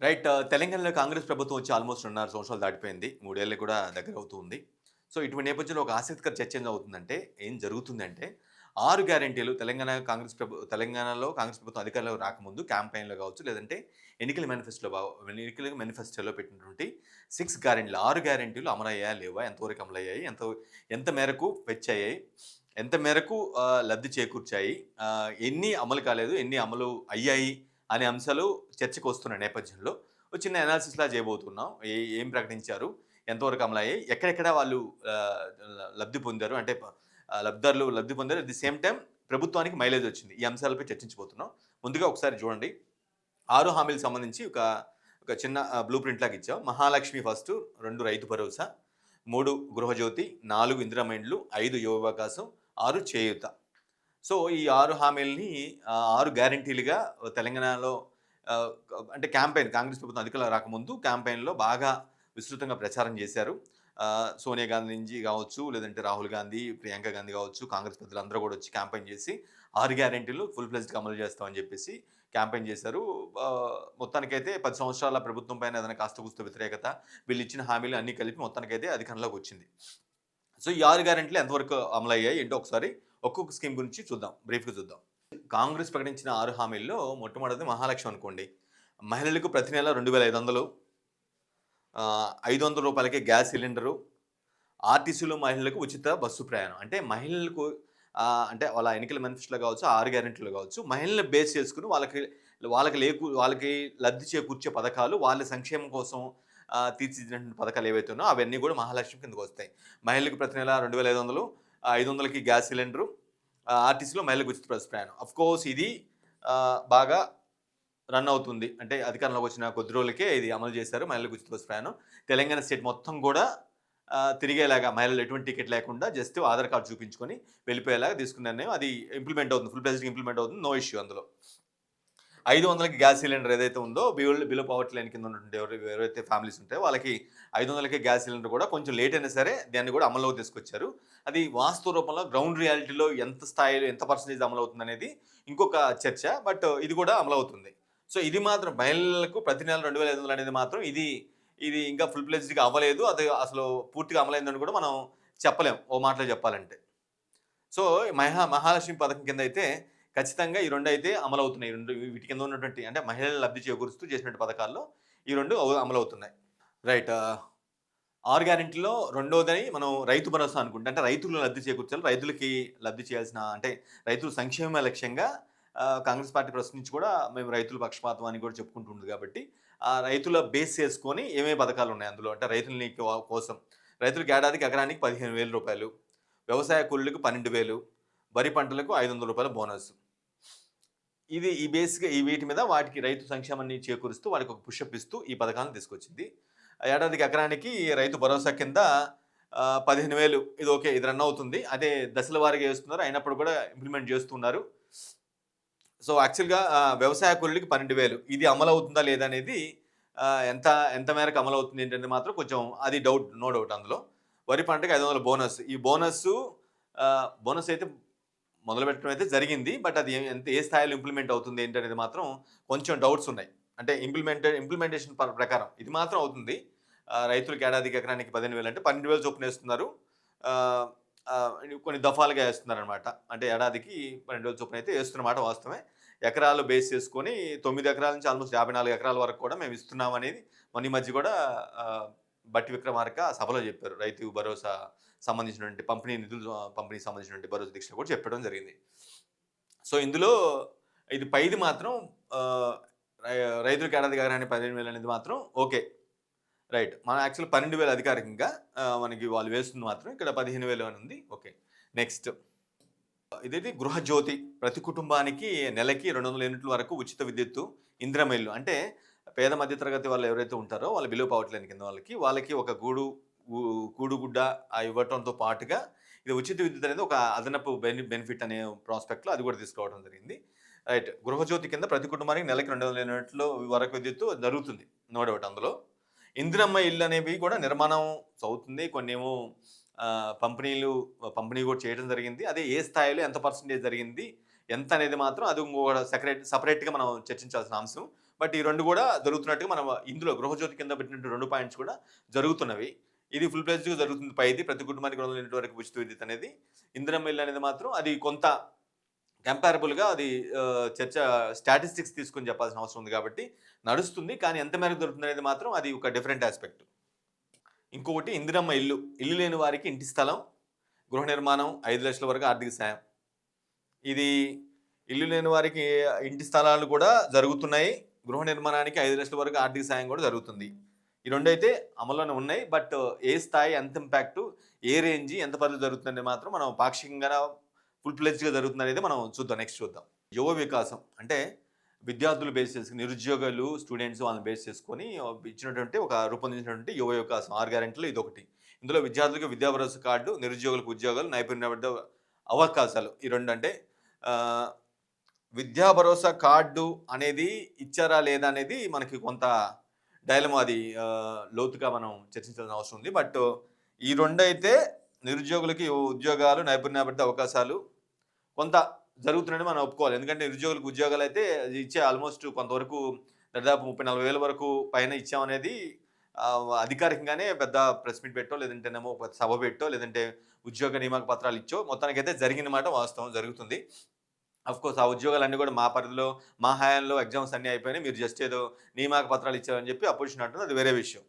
Right. తెలంగాణలో కాంగ్రెస్ ప్రభుత్వం వచ్చి ఆల్మోస్ట్ 2.5 సంవత్సరాలు దాటిపోయింది. 3 ఏళ్ళు కూడా దగ్గరవుతూ ఉంది. సో, ఇటువంటి నేపథ్యంలో ఒక ఆసక్తికర చర్చ ఏందవుతుందంటే, ఏం జరుగుతుందంటే, 6 గ్యారంటీలు తెలంగాణలో కాంగ్రెస్ ప్రభుత్వం అధికారంలోకి రాకముందు క్యాంపెయిన్‌లో కావచ్చు, లేదంటే ఎన్నికల మేనిఫెస్టోలో పెట్టినటువంటి 6 గ్యారంటీలు 6 గ్యారంటీలు అమలయ్యాయా? లేవా? ఎంతవరకు అమలయ్యాయి? ఎంత ఎంత మేరకు ఫెచ్ అయ్యాయి? ఎంత మేరకు లబ్ధి చేకూర్చాయి? ఎన్ని అమలు కాలేదు? ఎన్ని అమలు అయ్యాయి? అనే అంశాలు చర్చకొస్తున్న నేపథ్యంలో ఒక చిన్న అనాలిసిస్‌లా చేయబోతున్నాం. ఏం ప్రకటించారు? ఎంతవరకు అమలయ్యాయి? ఎక్కడెక్కడ వాళ్ళు లబ్ధి పొందారు? అంటే లబ్ధిదారులు లబ్ధి పొందారు. అట్ ది సేమ్ టైమ్ ప్రభుత్వానికి మైలేజ్ వచ్చింది. ఈ అంశాలపై చర్చించబోతున్నాం. ముందుగా ఒకసారి చూడండి. 6 హామీలకు సంబంధించి ఒక చిన్న బ్లూ ప్రింట్ లాగా ఇచ్చాం. మహాలక్ష్మి ఫస్టు, 2 రైతు భరోసా, 3 గృహజ్యోతి, 4 ఇందిరమ్మ ఇండ్లు, 5 యువ వికాసం, 6 చేయూత. సో, ఈ 6 హామీలని 6 గ్యారంటీలుగా తెలంగాణలో ఆహ్, అంటే కాంగ్రెస్ ప్రభుత్వం అధికారంలోకి రాకముందు క్యాంపెయిన్‌లో బాగా విస్తృతంగా ప్రచారం చేశారు. సోనియా గాంధీ నుంచి కావచ్చు, లేదంటే రాహుల్ గాంధీ, ప్రియాంక గాంధీ కావచ్చు, కాంగ్రెస్ పెద్దలందరూ కూడా వచ్చి క్యాంపెయిన్ చేసి 6 గ్యారంటీలు ఫుల్ ఫ్లెడ్జ్డ్‌గా అమలు చేస్తామని చెప్పేసి క్యాంపెయిన్ చేశారు. మొత్తానికైతే 10 సంవత్సరాల ప్రభుత్వం పైన ఏదైనా కాస్త కూస్త వ్యతిరేకత, వీళ్ళు ఇచ్చిన హామీలు అన్నీ కలిపి మొత్తానికైతే అధికారంలోకి వచ్చింది. సో, ఈ 6 గ్యారంటీలు ఎంతవరకు అమలయ్యాయి ఏంటో ఒకసారి ఒక్కొక్క స్కీమ్ గురించి చూద్దాం. బ్రీఫ్‌గా చూద్దాం. కాంగ్రెస్ ప్రకటించిన 6 హామీల్లో మొట్టమొదటిది మహాలక్ష్మి అనుకోండి. మహిళలకు ప్రతి నెల 2500, రూ. 500 గ్యాస్ సిలిండరు, ఆర్టీసీలో మహిళలకు ఉచిత బస్సు ప్రయాణం. అంటే మహిళలకు అంటే వాళ్ళ ఎన్నికల మేనిఫెస్టోలో కావచ్చు, 6 గ్యారంటీలో కావచ్చు, మహిళల్ని బేస్ చేసుకొని వాళ్ళకి లబ్ధి చేకూర్చే పథకాలు, వాళ్ళ సంక్షేమం కోసం తీర్చిదిద్దినటువంటి పథకాలు ఏవైతే ఉన్నాయో అవన్నీ కూడా మహాలక్ష్మి కిందకొస్తాయి. మహిళలకు ప్రతి నెల 2500, 500కి గ్యాస్ సిలిండరు, ఆర్టీసీలో మహిళలకు ఉచిత బస్సు ప్రయాణం. ఆఫ్‌కోర్స్ ఇది బాగా రన్ అవుతుంది. అంటే అధికారంలోకి వచ్చిన కొద్ది రోజులకే ఇది అమలు చేశారు. మహిళలకు ఉచిత బస్సు ప్రయాణం. తెలంగాణ స్టేట్ మొత్తం కూడా తిరిగేలాగా మహిళలు ఎటువంటి టికెట్ లేకుండా జస్ట్ ఆధార్ కార్డ్ చూపించుకొని వెళ్ళిపోయేలాగా తీసుకున్న నిర్ణయం. అది ఇంప్లిమెంట్ అవుతుంది. ఫుల్ ఫ్లెడ్జ్డ్‌గా ఇంప్లిమెంట్ అవుతుంది. నో ఇష్యూ అందులో. 500కి గ్యాస్ సిలిండర్ ఏదైతే ఉందో బిలో పవర్టీ లైన్ కింద ఉన్నటువంటి ఎవరైతే ఫ్యామిలీస్ ఉంటాయో వాళ్ళకి 500కే గ్యాస్ సిలిండర్ కూడా కొంచెం లేట్ అయినా సరే దాన్ని కూడా అమల్లోకి తీసుకొచ్చారు. అది వాస్తవ రూపంలో గ్రౌండ్ రియాలిటీలో ఎంత స్థాయిలో ఎంత పర్సెంటేజ్ అమలవుతుందనేది ఇంకొక చర్చ. బట్ ఇది కూడా అమలవుతుంది. సో, ఇది మాత్రం మహిళలకు ప్రతి నెల 2500 అనేది మాత్రం ఇది ఇంకా ఫుల్ ఫ్లెడ్జ్డ్‌గా అవ్వలేదు. అది అసలు పూర్తిగా అమలైందని కూడా మనం చెప్పలేం ఓ మాటలో చెప్పాలంటే. సో, మహాలక్ష్మి పథకం కింద అయితే ఖచ్చితంగా ఈ 2 అయితే అమలవుతున్నాయి. ఈ 2 వీటి కింద ఉన్నటువంటి అంటే మహిళలు లబ్ధి చేకూరుస్తూ చేసినటువంటి పథకాల్లో ఈ 2 అమలవుతున్నాయి. రైట్. 6 గ్యారంటీలో రెండోదని మనం రైతు భరోసా అనుకుంటే అంటే రైతులు లబ్ధి చేకూర్చాలి. రైతులకి లబ్ధి చేయాల్సిన అంటే రైతుల సంక్షేమమే లక్ష్యంగా కాంగ్రెస్ పార్టీ ప్రశ్నించి కూడా మేము రైతుల పక్షపాతం అని కూడా చెప్పుకుంటుంది కాబట్టి, ఆ రైతుల బేస్ చేసుకొని ఏమేమి పథకాలున్నాయి అందులో అంటే రైతులని కోసం రైతులకు ఏడాదికి ఎకరానికి రూ. 15,000, వ్యవసాయ కూలీలకు 12,000, వరి పంటలకు రూ. 500 బోనస్. ఈ వీటి మీద వాటికి రైతు సంక్షేమాన్ని చేకూరుస్తూ వారికి ఒక పుషప్ ఇస్తూ ఈ పథకాలను తీసుకొచ్చింది. ఏడాదికి ఎకరానికి రైతు భరోసా కింద 15,000 ఇది ఓకే. ఇది రన్ అవుతుంది. అదే దశల వారీగా చేస్తున్నారు. అయినప్పుడు కూడా ఇంప్లిమెంట్ చేస్తున్నారు. సో, యాక్చువల్‌గా వ్యవసాయ కూలీలకి 12,000 ఇది అమలవుతుందా లేదా అనేది ఎంత ఎంత మేరకు అమలవుతుంది ఏంటనేది మాత్రం కొంచెం అది డౌట్. నో డౌట్ అందులో. వరి పంటకి 500 బోనస్. ఈ బోనస్ అయితే మొదలుపెట్టడం అయితే జరిగింది. బట్ అది ఏ స్థాయిలో ఇంప్లిమెంట్ అవుతుంది ఏంటనేది మాత్రం కొంచెం డౌట్స్ ఉన్నాయి. అంటే ఇంప్లిమెంటేషన్ ప్రకారం ఇది మాత్రం అవుతుంది. రైతులకి ఏడాదికి ఎకరానికి 15,000 అంటే 12,000 చొప్పున ఏస్తున్నారు. ఆహ్, ఆహ్, కొన్ని దఫాలుగా ఏస్తున్నారనమాట. అంటే ఏడాదికి 12,000 చొప్పున అయితే ఏస్తున్నమాట వాస్తవమే. ఎకరాలు బేస్ చేసుకొని 9 ఎకరాల నుంచి ఆల్మోస్ట్ 54 ఎకరాల వరకు కూడా మేము ఇస్తున్నాం అనేది మొన్న ఈ మధ్య కూడా బట్టి విక్రమార్క సభలో చెప్పారు. రైతు భరోసా సంబంధించినటువంటి పంపిణీకి సంబంధించినటువంటి భరోసా దీక్షలో కూడా చెప్పడం జరిగింది. సో, ఇందులో ఇది పైది మాత్రం ఆహ్, రైతులకు ఏడాదికి ఎకరానికి 15,000 అనేది మాత్రం ఓకే. రైట్. మనం యాక్చువల్‌గా 12,000 అధికారికంగా మనకి వాళ్ళు వేస్తుంది మాత్రం ఇక్కడ 15,000 అని ఉంది. ఓకే. నెక్స్ట్ ఇదేంటి గృహజ్యోతి. ప్రతి కుటుంబానికి నెలకి 200 యూనిట్ల వరకు ఉచిత విద్యుత్తు, ఇందిరమ్మ ఇల్లు. అంటే పేద మధ్య తరగతి వాళ్ళు ఎవరైతే ఉంటారో వాళ్ళు బిలో పవర్టీ లైన్ కింద వాళ్ళకి ఒక కూడుగుడ్డ ఇవ్వటంతో పాటుగా ఇది ఉచిత విద్యుత్ అనేది ఒక అదనపు బెనిఫిట్ అనే ప్రాస్పెక్ట్‌లో అది కూడా తీసుకురావడం జరిగింది. రైట్. గృహజ్యోతి కింద ప్రతి కుటుంబానికి నెలకి 200 యూనిట్ల వరకు విద్యుత్తు జరుగుతుంది. నో డౌట్ అందులో. ఇందిరమ్మ ఇల్లు అనేవి కూడా నిర్మాణం అవుతుంది. కొన్నేమో పంపిణీ కూడా చేయడం జరిగింది. అదే ఏ స్థాయిలో ఎంత పర్సెంటేజ్ జరిగింది, ఎంత అనేది మాత్రం అది ఇంకొక సెపరేట్‌గా మనం చర్చించాల్సిన అంశం. బట్ ఈ 2 కూడా జరుగుతున్నట్టుగా మనం ఇందులో గృహజ్యోతి కింద పెట్టినట్టు 2 పాయింట్స్ కూడా జరుగుతున్నవి. ఇది ఫుల్ ఫ్లెడ్జ్‌గా జరుగుతుంది పైది. ప్రతి కుటుంబానికి 200 యూనిట్ల వరకు ఉచిత విద్యుత్ అనేది. ఇందిరమ్మ ఇల్లు అనేది మాత్రం అది కొంత కంపారబుల్‌గా అది చర్చ స్టాటిస్టిక్స్ తీసుకొని చెప్పాల్సిన అవసరం ఉంది కాబట్టి నడుస్తుంది. కానీ ఎంత మేరకు దొరుకుతుందనేది మాత్రం అది ఒక డిఫరెంట్ యాస్పెక్ట్. ఇంకొకటి ఇందిరమ్మ ఇల్లు. ఇల్లు లేని వారికి ఇంటి స్థలం, గృహ నిర్మాణం 5,00,000 వరకు ఆర్థిక సాయం. ఇది ఇల్లు లేని వారికి ఇంటి స్థలాలు కూడా జరుగుతున్నాయి. గృహ నిర్మాణానికి 5,00,000 వరకు ఆర్థిక సాయం కూడా జరుగుతుంది. ఈ రెండైతే అమల్లోనే ఉన్నాయి. బట్ ఏ స్థాయి, ఎంత ఇంపాక్టు, ఏ రేంజ్, ఎంత పరిధిలో జరుగుతుందనేది మాత్రం మనం పాక్షికంగా ఫుల్ ఫ్లెడ్జ్‌గా జరుగుతుందనేది మనం చూద్దాం. నెక్స్ట్ చూద్దాం. యువ వికాసం అంటే విద్యార్థులు బేస్ చేసుకొని, నిరుద్యోగులు, స్టూడెంట్స్ వాళ్ళని బేస్ చేసుకొని ఇచ్చినటువంటి రూపొందించినటువంటి యువ వికాసం 6 గ్యారెంటీలో ఇదొకటి. ఇందులో విద్యార్థులకు విద్యా భరోసా కార్డు, నిరుద్యోగులకు ఉద్యోగాలు, నైపుణ్యాభివృద్ధి అవకాశాలు ఈ 2 అంటే విద్యా భరోసా కార్డు అనేది ఇచ్చారా లేదా అనేది మనకి కొంత డైలమా, అది లోతుగా మనం చర్చించాల్సిన అవసరం ఉంది. బట్ ఈ 2 అయితే నిరుద్యోగులకి ఉద్యోగాలు, నైపుణ్యాభివృద్ధి అవకాశాలు కొంత జరుగుతున్నాయని మనం ఒప్పుకోవాలి. ఎందుకంటే నిరుద్యోగులకు ఉద్యోగాలు అయితే ఇచ్చే ఆల్మోస్ట్ కొంతవరకు దాదాపు 30-40 వేల వరకు పైన ఇచ్చామనేది అధికారికంగానే పెద్ద ప్రెస్ మీట్ పెట్టో, లేదంటేనేమో ఒక సభ పెట్టో, లేదంటే ఉద్యోగ నియామక పత్రాలు ఇచ్చో మొత్తానికైతే జరిగిన మాట వాస్తవం, జరుగుతుంది. అఫ్కోర్స్ ఆ ఉద్యోగాలన్నీ కూడా మా పరిధిలో, మా హయాంలో ఎగ్జామ్స్ అన్నీ అయిపోయినాయి, మీరు జస్ట్ ఏదో నియామక పత్రాలు ఇచ్చారని చెప్పి అపోజిషన్ అంటున్నారు. అది వేరే విషయం.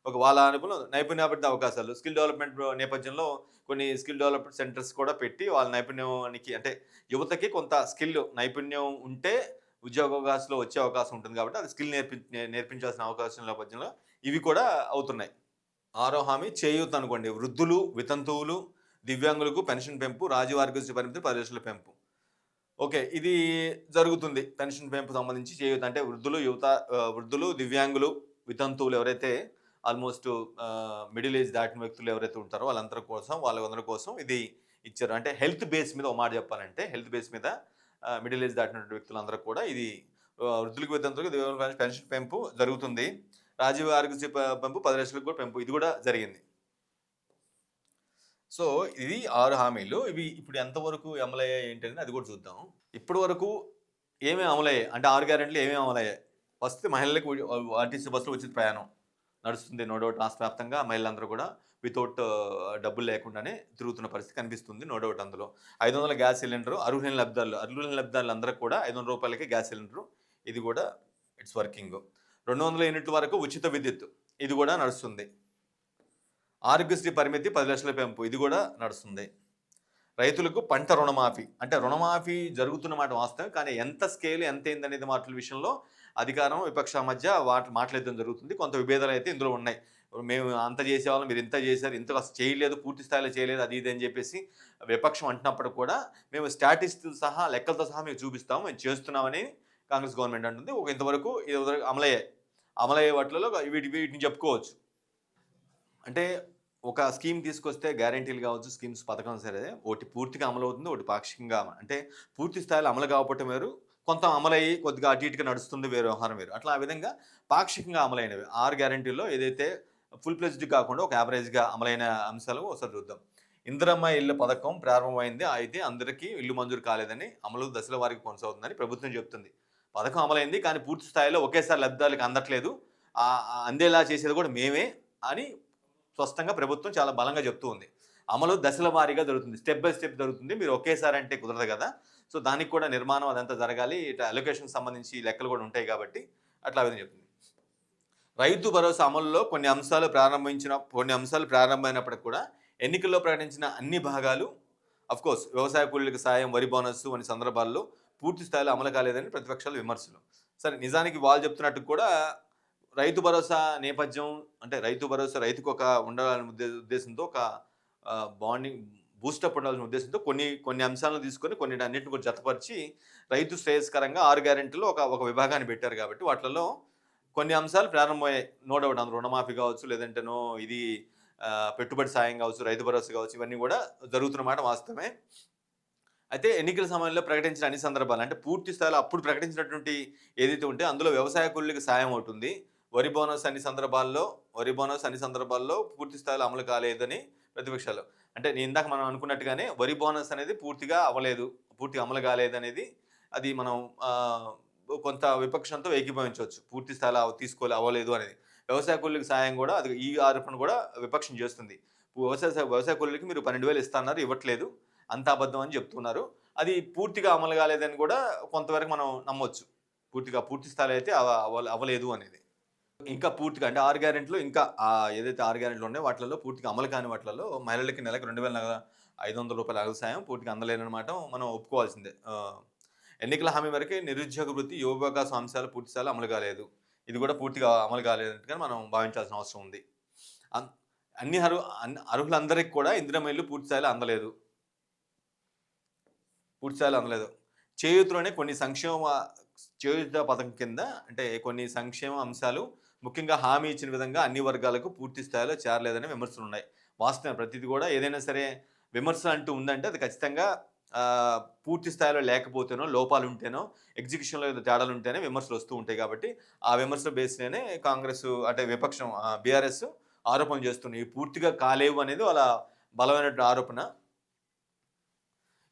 ఒక వాళ్ళ అనుకూలం నైపుణ్యాభివృద్ధి అవకాశాలు, స్కిల్ డెవలప్మెంట్ నేపథ్యంలో కొన్ని స్కిల్ డెవలప్మెంట్ సెంటర్స్ కూడా పెట్టి వాళ్ళ నైపుణ్యానికి, అంటే యువతకి కొంత నైపుణ్యం ఉంటే ఉద్యోగావకాశాలు వచ్చే అవకాశం ఉంటుంది కాబట్టి అది స్కిల్ నేర్పించాల్సిన అవకాశం నేపథ్యంలో ఇవి కూడా అవుతున్నాయి. 6వ హామీ చేయూత అనుకోండి. వృద్ధులు, వితంతువులు, దివ్యాంగులకు పెన్షన్ పెంపు, రాజీవ్ ఆరోగ్యశ్రీ పరిమితి 10 లక్షల పెంపు. ఓకే, ఇది జరుగుతుంది. పెన్షన్ పెంపు సంబంధించి చేయూత అంటే వృద్ధులు, దివ్యాంగులు, వితంతువులు ఎవరైతే ఆల్మోస్ట్ మిడిల్ ఏజ్ దాటిన వ్యక్తులు ఎవరైతే ఉంటారో వాళ్ళందరి కోసం ఇది ఇచ్చారు. అంటే హెల్త్ బేస్ మీద ఒక మాట చెప్పాలంటే, హెల్త్ బేస్ మీద మిడిల్ ఏజ్ దాటినటువంటి వ్యక్తులందరూ కూడా ఇది వృద్ధులకు, వితంతులకు, దివ్యాంగులకు పెన్షన్ పెంపు జరుగుతుంది. రాజీవ్ ఆరోగ్యశ్రీ పెంపు 10 లక్షలకు కూడా పెంపు, ఇది కూడా జరిగింది. సో ఇది 6 హామీలు. ఇవి ఇప్పుడు ఎంతవరకు అమలయ్యాయి ఏంటనేది అది కూడా చూద్దాం. ఇప్పటి వరకు ఏమేమి అమలయ్యాయి అంటే 6 గ్యారెంటీలు ఏమేమి అమలయ్యాయి? ఫస్ట్ మహిళలకు ఆర్టీసీ బస్సులో ఉచిత ప్రయాణం నడుస్తుంది. నో డౌట్ రాష్ట్ర వ్యాప్తంగా మహిళలందరూ కూడా వితౌట్ డబ్బులు లేకుండానే తిరుగుతున్న పరిస్థితి కనిపిస్తుంది. నో డౌట్ అందులో 500 గ్యాస్ సిలిండరు అర్హులైన లబ్ధిదారులందరికీ కూడా 500 రూపాయలకి గ్యాస్ సిలిండరు, ఇది కూడా ఇట్స్ వర్కింగ్. 200 యూనిట్ల వరకు ఉచిత విద్యుత్, ఇది కూడా నడుస్తుంది. ఆరోగ్యశ్రీ పరిమితి 10 లక్షల పెంపు, ఇది కూడా నడుస్తుంది. రైతులకు పంట రుణమాఫీ, అంటే రుణమాఫీ జరుగుతున్న మాట వాస్తవం, కానీ ఎంత స్కేల్, ఎంత ఏందనేది మాటల విషయంలో అధికారం, విపక్ష మధ్య మాట్లాడడం జరుగుతుంది. కొంత విభేదాలు అయితే ఇందులో ఉన్నాయి. మేము అంత చేసేవాళ్ళం, మీరు ఇంత చేశారు, ఇంత చేయలేదు, పూర్తి స్థాయిలో చేయలేదు, అది ఇది అని చెప్పేసి విపక్షం అంటున్నప్పుడు కూడా మేము స్టాటిస్టిక్స్ సహా, లెక్కలతో సహా మేము చూపిస్తాము, మేము చేస్తున్నామని కాంగ్రెస్ గవర్నమెంట్ అంటుంది. ఇంతవరకు అమలయ్యే వాటిలో వీటిని చెప్పుకోవచ్చు. అంటే ఒక స్కీమ్ తీసుకొస్తే గ్యారెంటీలు కావచ్చు, స్కీమ్స్, పథకం సరే, ఒకటి పూర్తిగా అమలు అవుతుంది, ఒకటి పాక్షికంగా. అంటే పూర్తి స్థాయిలో అమలు కాకపోవటం వేరు, కొంత అమలయ్యి కొద్దిగా అటు ఇటుగా నడుస్తుంది వేరే వ్యవహారం వేరు. అట్లా ఆ విధంగా పాక్షికంగా అమలైనవి 6 గ్యారెంటీల్లో ఏదైతే ఫుల్ ప్లెజ్డ్ కాకుండా ఒక యావరేజ్గా అమలైన అంశాలు ఒకసారి చూద్దాం. ఇందిరమ్మ ఇళ్ళ పథకం ప్రారంభమైంది, అయితే అందరికీ ఇల్లు మంజూరు కాలేదని, అమలు దశల వారికి కొనసాగుతుందని ప్రభుత్వం చెప్తుంది. పథకం అమలైంది కానీ పూర్తి స్థాయిలో ఒకేసారి లబ్ధిదారులకు అందట్లేదు, అందేలా చేసేది కూడా మేమే అని స్పష్టంగా ప్రభుత్వం చాలా బలంగా చెప్తూ ఉంది. అమలు దశల వారీగా జరుగుతుంది, స్టెప్ బై స్టెప్ జరుగుతుంది. మీరు ఒకేసారి అంటే కుదరదు కదా. సో దానికి కూడా నిర్మాణం అదంతా జరగాలి, ఇట్లా అలొకేషన్కి సంబంధించి లెక్కలు కూడా ఉంటాయి కాబట్టి అట్లా విధంగా చెప్తుంది. రైతు భరోసా అమలులో కొన్ని అంశాలు ప్రారంభమైనప్పటికి కూడా ఎన్నికల్లో ప్రకటించిన అన్ని భాగాలు, అఫ్కోర్స్ వ్యవసాయ కూలీలకు సాయం, వరి బోనస్ అనే సందర్భాల్లో పూర్తి స్థాయిలో అమలు కాలేదని ప్రతిపక్షాల విమర్శలు. సరే, నిజానికి వాళ్ళు చెప్తున్నట్టు కూడా రైతు భరోసా నేపథ్యం, అంటే రైతు భరోసా రైతుకు ఒక ఉండాలనే ఉద్దేశంతో, ఒక బాండింగ్ బూస్టప్ ఉండాలనే ఉద్దేశంతో కొన్ని అంశాలను తీసుకొని అన్నింటిని కూడా జతపరిచి రైతు శ్రేయస్కరంగా 6 గ్యారెంటీలో ఒక విభాగాన్ని పెట్టారు కాబట్టి వాటిలో కొన్ని అంశాలు ప్రారంభమయ్యాయి. నో డౌట్ అందులో రుణమాఫీ కావచ్చు, లేదంటేనో ఇది పెట్టుబడి సాయం కావచ్చు, రైతు భరోసా కావచ్చు, ఇవన్నీ కూడా జరుగుతున్నమాట వాస్తవమే. అయితే ఎన్నికల సమయంలో ప్రకటించిన అన్ని సందర్భాలు, అంటే పూర్తి స్థాయిలో అప్పుడు ప్రకటించినటువంటి ఏదైతే ఉంటే అందులో వ్యవసాయ కూలీలకు సాయం అవుతుంది. వరి బోనస్ అన్ని సందర్భాల్లో పూర్తి స్థాయిలో అమలు కాలేదని ప్రతిపక్షాలు. అంటే నేను ఇందాక మనం అనుకున్నట్టుగానే వరి బోనస్ అనేది పూర్తిగా అమలు కాలేదు అనేది, అది మనం కొంత విపక్షంతో ఏకీభవించవచ్చు. పూర్తి స్థాయిలో అవ్వలేదు అనేది. వ్యవసాయ కూలీలకు సాయం గూడా అది ఈ ఆరోపణ గూడా విపక్షం చేస్తుంది. వ్యవసాయ కూలీలకి మీరు 12,000 ఇస్తా అన్నారు, ఇవ్వట్లేదు. అంతా అబద్ధం అని చెప్తున్నారు. అది పూర్తిగా అమలు కాలేదని గూడా కొంతవరకు మనం నమ్మొచ్చు. పూర్తి స్థాయిలో అయితే అవ్వలేదు అనేది. ఇంకా పూర్తిగా అంటే 6 గ్యారెంటీలు ఇంకా ఏదైతే 6 గ్యారెంటీలు ఉన్నాయో వాటిలలో పూర్తిగా అమలు కాని వాటిలలో మహిళలకి నెలకు రూ. 2,500 నగదు సాయం పూర్తిగా అందలేననమాట మనం ఒప్పుకోవాల్సిందే. ఎన్నికల హామీ వరకే నిరుద్యోగ వృత్తి, యువ వికాసం అంశాలు పూర్తి స్థాయిలో అమలు కాలేదు. ఇది కూడా పూర్తిగా అమలు కాలేనట్టుగా మనం భావించాల్సిన అవసరం ఉంది. అన్ అన్ని అర్హులందరికీ కూడా ఇందిరమ్మ ఇల్లు పూర్తి స్థాయిలో అందలేదు. చేయూతలోనే కొన్ని చేయూత పథకం కింద అంటే కొన్ని సంక్షేమ అంశాలు ముఖ్యంగా హామీ ఇచ్చిన విధంగా అన్ని వర్గాలకు పూర్తి స్థాయిలో చేరలేదని విమర్శలున్నాయి. వాస్తవం ప్రతిది కూడా ఏదైనా సరే విమర్శ అంటూ ఉందంటే అది ఖచ్చితంగా పూర్తి స్థాయిలో లేకపోతేనో, లోపాలుంటేనో, ఎగ్జిక్యూషన్‌లో ఏదో తేడాలుంటేనే విమర్శలు వస్తూ ఉంటాయి కాబట్టి, ఆ విమర్శల బేస్‌లోనే కాంగ్రెస్ అంటే విపక్షం బీఆర్ఎస్ ఆరోపణలు చేస్తున్నాయి. పూర్తిగా కాలేవు అనేది వాళ్ళ బలమైనటువంటి ఆరోపణ.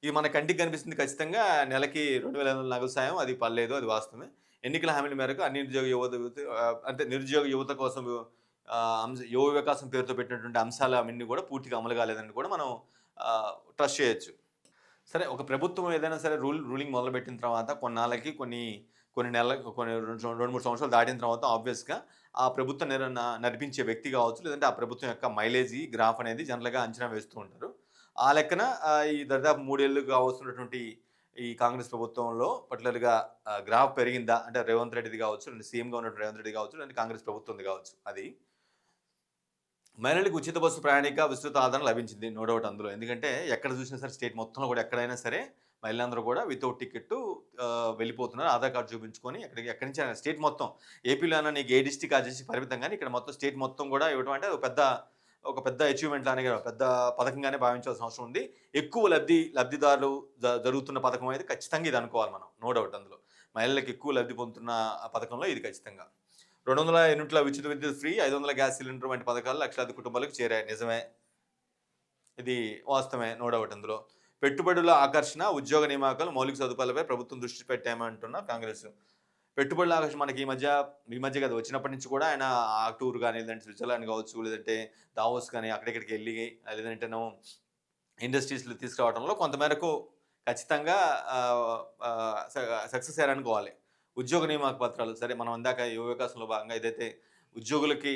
ఇది మన కంటికి కనిపిస్తుంది ఖచ్చితంగా నెలకి 2,500 నగదు సాయం అది పడలేదు. అది వాస్తవమే. ఎన్నికల హామీల మేరకు అన్ని నిరుద్యోగ యువత కోసం యువ వికాసం పేరుతో పెట్టినటువంటి అంశాలవన్నీ కూడా పూర్తిగా అమలు కాలేదని కూడా మనం ట్రస్ట్ చేయొచ్చు. సరే ఒక ప్రభుత్వం ఏదైనా సరే రూలింగ్ మొదలుపెట్టిన తర్వాత కొన్నాళ్ళకి కొన్ని నెలలకు 2-3 సంవత్సరాలు దాటిన తర్వాత ఆబ్వియస్‌గా ఆ ప్రభుత్వం నడిపించే వ్యక్తి కావచ్చు, లేదంటే ఆ ప్రభుత్వం యొక్క మైలేజీ గ్రాఫ్ అనేది జనరల్‌గా అంచనా వేస్తూ ఉంటారు. ఆ లెక్కన ఈ దాదాపు 3 ఏళ్లుగా వస్తున్నటువంటి ఈ కాంగ్రెస్ ప్రభుత్వంలో పర్టిక్యులర్‌గా గ్రాఫ్ పెరిగిందా? అంటే రేవంత్ రెడ్డిది కావచ్చు, లేదంటే సీఎంగా ఉన్నటువంటి రేవంత్ రెడ్డి కావచ్చు, లేదంటే కాంగ్రెస్ ప్రభుత్వంది కావచ్చు. అది మహిళలకు ఉచిత బస్సు ప్రయాణిక విస్తృత ఆదరణ లభించింది. నో డౌట్ అందులో. ఎందుకంటే ఎక్కడ చూసినా సరే స్టేట్ మొత్తంలో కూడా ఎక్కడైనా సరే మహిళలందరూ కూడా వితౌట్ టికెట్టు వెళ్ళిపోతున్నారు. ఆధార్ కార్డ్ చూపించుకొని ఎక్కడి నుంచి స్టేట్ మొత్తం ఏపీలోనే నీకు ఏ డిస్ట్రిక్ట్ ఆ డిస్ట్రిక్ట్ పరిమితం కానీ ఇక్కడ మొత్తం స్టేట్ మొత్తం కూడా ఇవ్వడం అంటే ఒక పెద్ద అచీవ్‌మెంట్ లానే పెద్ద పథకంగానే భావించాల్సిన అవసరం ఉంది. ఎక్కువ లబ్ధిదారులు జరుగుతున్న పథకం అయితే ఖచ్చితంగా ఇది అనుకోవాలి మనం. నో డౌట్ అందులో. మహిళలకు ఎక్కువ లబ్ధి పొందుతున్న పథకంలో ఇది ఖచ్చితంగా. 200 యూనిట్ల ఉచిత విద్యుత్ ఫ్రీ, 500 గ్యాస్ సిలిండర్ వంటి పథకాలు లక్షలాది కుటుంబాలకు చేరాయి. నిజమే. ఇది వాస్తవమే. నో డౌట్ అందులో. పెట్టుబడుల ఆకర్షణ, ఉద్యోగ నియామకాలు, మౌలిక సదుపాయాలపై ప్రభుత్వం దృష్టి పెట్టామంటున్న కాంగ్రెస్. పెట్టుబడుల ఆకర్షణ మనకి ఈ మధ్య కదా వచ్చినప్పటి నుంచి కూడా ఆయన ఆ టూర్ కానీ, లేదంటే స్విట్జర్లాండ్ కావచ్చు, లేదంటే దావోస్ కానీ అక్కడిక్కడికి వెళ్ళి లేదంటేనో ఇండస్ట్రీస్‌లు తీసుకురావడంలో కొంతమేరకు ఖచ్చితంగా సక్సెస్ అయ్యారనుకోవాలి. ఉద్యోగ నియామక పత్రాలు సరే మనం ఇందాక యువ వికాసంలో భాగంగా ఏదైతే ఉద్యోగులకి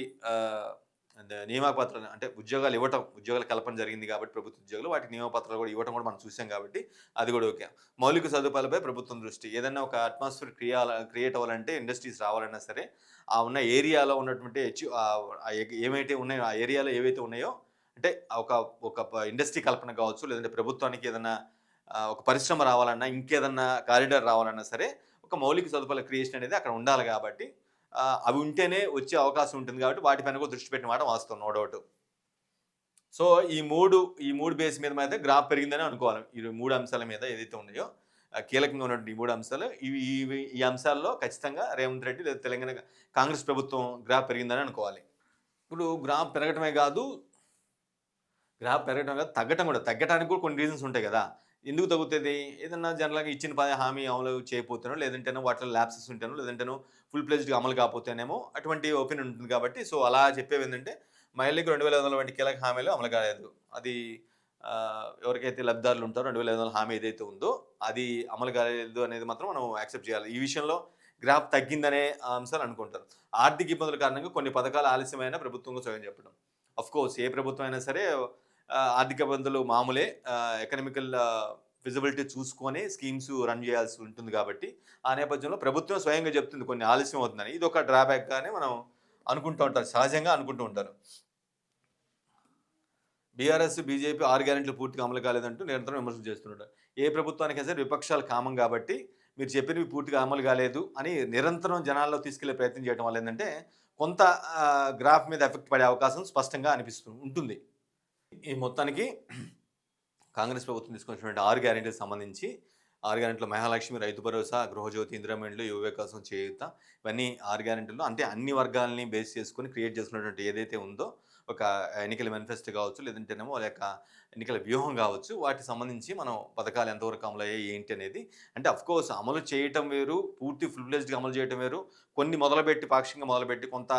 నియామక పత్రాలు అంటే ఉద్యోగాల కల్పన జరిగింది కాబట్టి ప్రభుత్వ ఉద్యోగులు వాటికి నియామక పత్రాలు కూడా ఇవ్వడం కూడా మనం చూసాం కాబట్టి అది కూడా ఓకే. మౌలిక సదుపాయాలపై ప్రభుత్వం దృష్టి. ఏదైనా ఒక అట్మాస్ఫియర్ క్రియేట్ అవ్వాలంటే ఇండస్ట్రీస్ రావాలన్నా సరే ఆ ఉన్న ఏరియాలో ఉన్నటువంటి ఏమైతే ఉన్నాయో ఆ ఏరియాలో ఏవైతే ఉన్నాయో అంటే ఒక ఇండస్ట్రీ కల్పన కావచ్చు, లేదంటే ప్రభుత్వానికి ఏదైనా ఒక పరిశ్రమ రావాలన్నా, ఇంకేదన్నా కారిడార్ రావాలన్నా సరే ఒక మౌలిక సదుపాయాల క్రియేషన్ అనేది అక్కడ ఉండాలి కాబట్టి అవి ఉంటేనే వచ్చే అవకాశం ఉంటుంది కాబట్టి వాటిపైన కూడా దృష్టి పెట్టిన మాట వాస్తవం. No doubt. సో ఈ మూడు బేస్ మీద గ్రాఫ్ పెరిగిందని అనుకోవాలి. ఈ 3 అంశాల మీద ఏదైతే ఉన్నాయో కీలకంగా ఉన్నటువంటి ఈ 3 అంశాలు ఈ అంశాల్లో ఖచ్చితంగా రేవంత్ రెడ్డి లేదా తెలంగాణ కాంగ్రెస్ ప్రభుత్వం గ్రాఫ్ పెరిగిందని అనుకోవాలి. ఇప్పుడు గ్రాఫ్ పెరగటమే కాదు తగ్గటం కూడా. తగ్గటానికి కూడా కొన్ని రీజన్స్ ఉంటాయి కదా. ఎందుకు తగ్గుతుంది? ఏదన్నా జనరల్‌గా ఇచ్చిన హామీ అమలు చేయకపోతేనో, లేదంటేనో వాటిలో ల్యాప్సెస్ ఉంటేనో, లేదంటేనో ఫుల్ ప్లెడ్జ్డ్‌గా అమలు కాకపోతేనేమో అటువంటి ఒపీనియన్ ఉంటుంది కాబట్టి సో అలా చెప్పేవేంటంటే మహిళలకు 2,500 వంటి కీలక హామీలు అమలు కాలేదు. అది ఎవరికైతే లబ్ధిదారులు ఉంటారో 2,500 హామీ ఏదైతే ఉందో అది అమలు కాలేదు అనేది మాత్రం మనం యాక్సెప్ట్ చేయాలి. ఈ విషయంలో గ్రాఫ్ తగ్గిందనే అంశాలు అనుకుంటారు. ఆర్థిక ఇబ్బందుల కారణంగా కొన్ని పథకాలు ఆలస్యమైన ప్రభుత్వంగా స్వయం చెప్పడం. ఆఫ్‌కోర్స్ ఏ ప్రభుత్వం అయినా సరే ఆర్థిక ఇబ్బందులు మామూలే. ఎకనామికల్ ఫిజిబిలిటీ చూసుకొని స్కీమ్స్ రన్ చేయాల్సి ఉంటుంది కాబట్టి ఆ నేపథ్యంలో ప్రభుత్వం స్వయంగా చెప్తుంది కొన్ని ఆలస్యం అవుతుందని. ఇది ఒక డ్రాబ్యాక్‌గానే మనం అనుకుంటూ ఉంటారు. సహజంగా అనుకుంటూ ఉంటారు. బీఆర్ఎస్, బీజేపీ 6 గ్యారెంటీలు పూర్తిగా అమలు కాలేదంటూ నిరంతరం విమర్శలు చేస్తుంటారు. ఏ ప్రభుత్వానికైనా సరే విపక్షాలు కామం కాబట్టి మీరు చెప్పినవి పూర్తిగా అమలు కాలేదు అని నిరంతరం జనాల్లో తీసుకెళ్లే ప్రయత్నం చేయడం వల్ల ఏంటంటే కొంత గ్రాఫ్ మీద ఎఫెక్ట్ పడే అవకాశం స్పష్టంగా ఉంటుంది. ఈ మొత్తానికి కాంగ్రెస్ ప్రభుత్వం తీసుకొచ్చినటువంటి 6 గ్యారెంటీలకు సంబంధించి 6 గ్యారెంటీలో మహాలక్ష్మి, రైతు భరోసా, గృహజ్యోతి, ఇందిరమణులు, యువ వికాసం, చేయూత ఇవన్నీ 6 గ్యారెంటీలు అంటే అన్ని వర్గాలని బేస్ చేసుకొని క్రియేట్ చేసుకున్నటువంటి ఏదైతే ఉందో ఒక ఎన్నికల మేనిఫెస్టో కావచ్చు, లేదంటేనేమో వాళ్ళ యొక్క ఎన్నికల వ్యూహం కావచ్చు, వాటికి సంబంధించి మనం పథకాలు ఎంతవరకు అమలయ్యాయి ఏంటి అనేది అంటే అఫ్‌కోర్స్ అమలు చేయటం వేరు, పూర్తి ఫుల్ ఫ్లెడ్జ్డ్‌గా అమలు చేయటం వేరు. కొన్ని మొదలుపెట్టి పాక్షికంగా మొదలుపెట్టి కొంత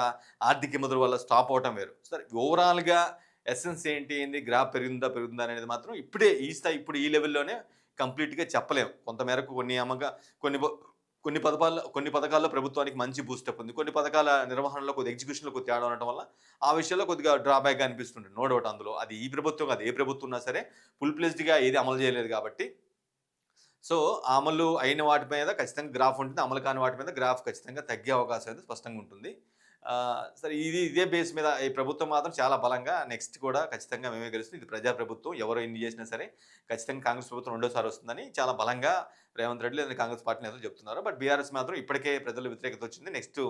ఆర్థిక ఇబ్బందుల వల్ల స్టాప్ అవ్వటం వేరు. సరే ఓవరాల్‌గా ఎసెన్స్ ఏంటి? ఏంది? గ్రాఫ్ పెరిగిందా? పెరుగుతుందా? అనేది మాత్రం ఇప్పుడే ఈ స్థాయి ఇప్పుడు ఈ లెవెల్‌లోనే కంప్లీట్‌గా చెప్పలేం. కొంత మేరకు కొన్ని బ కొన్ని పథకాల్లో ప్రభుత్వానికి మంచి బూస్టప్ ఉంది. కొన్ని పథకాల నిర్వహణలో కొద్దిగా ఎగ్జిక్యూషన్‌లో కొద్దిగా తేడా ఉండటం వల్ల ఆ విషయంలో కొద్దిగా డ్రాబ్యాక్‌గా అనిపిస్తుంది. నో డౌట్ అందులో. అది ఈ ప్రభుత్వం కాదు. ఏ ప్రభుత్వం ఉన్నా సరే ఫుల్ ఫ్లెడ్జ్డ్‌గా ఏది అమలు చేయలేదు కాబట్టి సో, అమలు అయిన వాటి మీద ఖచ్చితంగా గ్రాఫ్ ఉంటుంది. అమలు కాని వాటి మీద గ్రాఫ్ ఖచ్చితంగా తగ్గే అవకాశం అయితే స్పష్టంగా ఉంటుంది. సరే ఇదే బేస్ మీద ఈ ప్రభుత్వం మాత్రం చాలా బలంగా నెక్స్ట్ కూడా ఖచ్చితంగా మేమే గెలుస్తాం. ఇది ప్రజా ప్రభుత్వం. ఎవరు ఎన్ని చేసినా సరే ఖచ్చితంగా కాంగ్రెస్ ప్రభుత్వం రెండోసారి వస్తుందని చాలా బలంగా రేవంత్ రెడ్డి లేదంటే కాంగ్రెస్ పార్టీ నేతలు చెప్తున్నారు. బట్ బీఆర్ఎస్ మాత్రం ఇప్పటికే ప్రజల వ్యతిరేకత వచ్చింది. నెక్స్ట్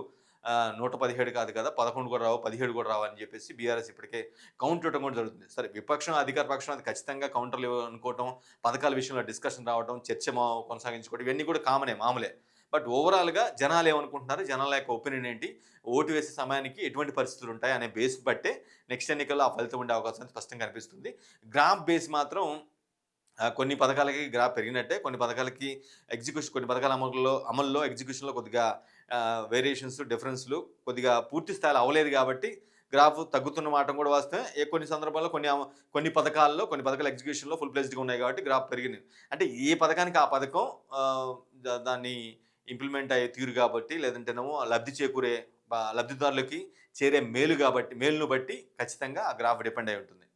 117 కాదు కదా! 11 కూడా రావు, 17 కూడా రావు అని చెప్పేసి బీఆర్ఎస్ ఇప్పటికే కౌంటర్ ఇవ్వడం కూడా జరుగుతుంది. సరే విపక్షం, అధికార పక్షం అది ఖచ్చితంగా కౌంటర్‌లు అనుకోవటం, పథకాల విషయంలో డిస్కషన్ రావటం, చర్చ కొనసాగించుకోవడం ఇవన్నీ కూడా మామూలే. బట్ ఓవరాల్‌గా జనాలు ఏమనుకుంటున్నారు? జనాల యొక్క ఒపీనియన్ ఏంటి? ఓటు వేసే సమయానికి ఎటువంటి పరిస్థితులు ఉంటాయి అనే బేస్ బట్టే నెక్స్ట్ ఎన్నికల్లో ఆ ఫలితం ఉండే అవకాశం స్పష్టంగా కనిపిస్తుంది. గ్రాఫ్ బేస్ మాత్రం కొన్ని పథకాలకి గ్రాఫ్ పెరిగినట్టే. కొన్ని పథకాల అమల్లో ఎగ్జిక్యూషన్‌లో కొద్దిగా వేరియేషన్స్, డిఫరెన్స్‌లు కొద్దిగా పూర్తి స్థాయిలో అవ్వలేదు కాబట్టి గ్రాఫ్ తగ్గుతున్న మాట కూడా వాస్తవమే. కొన్ని సందర్భాల్లో కొన్ని పథకాల ఎగ్జిక్యూషన్‌లో ఫుల్ ఫ్లెడ్జ్డ్‌గా ఉన్నాయి కాబట్టి గ్రాఫ్ పెరిగింది. అంటే ఏ పథకానికి ఆ పథకం దాన్ని ఇంప్లిమెంట్ అయ్యే తీరు కాబట్టి లేదంటేనేమో లబ్ధి చేకూరే లబ్ధిదారులకి చేరే మేలును బట్టి ఖచ్చితంగా ఆ గ్రాఫ్ డిపెండ్ అయి ఉంటుంది.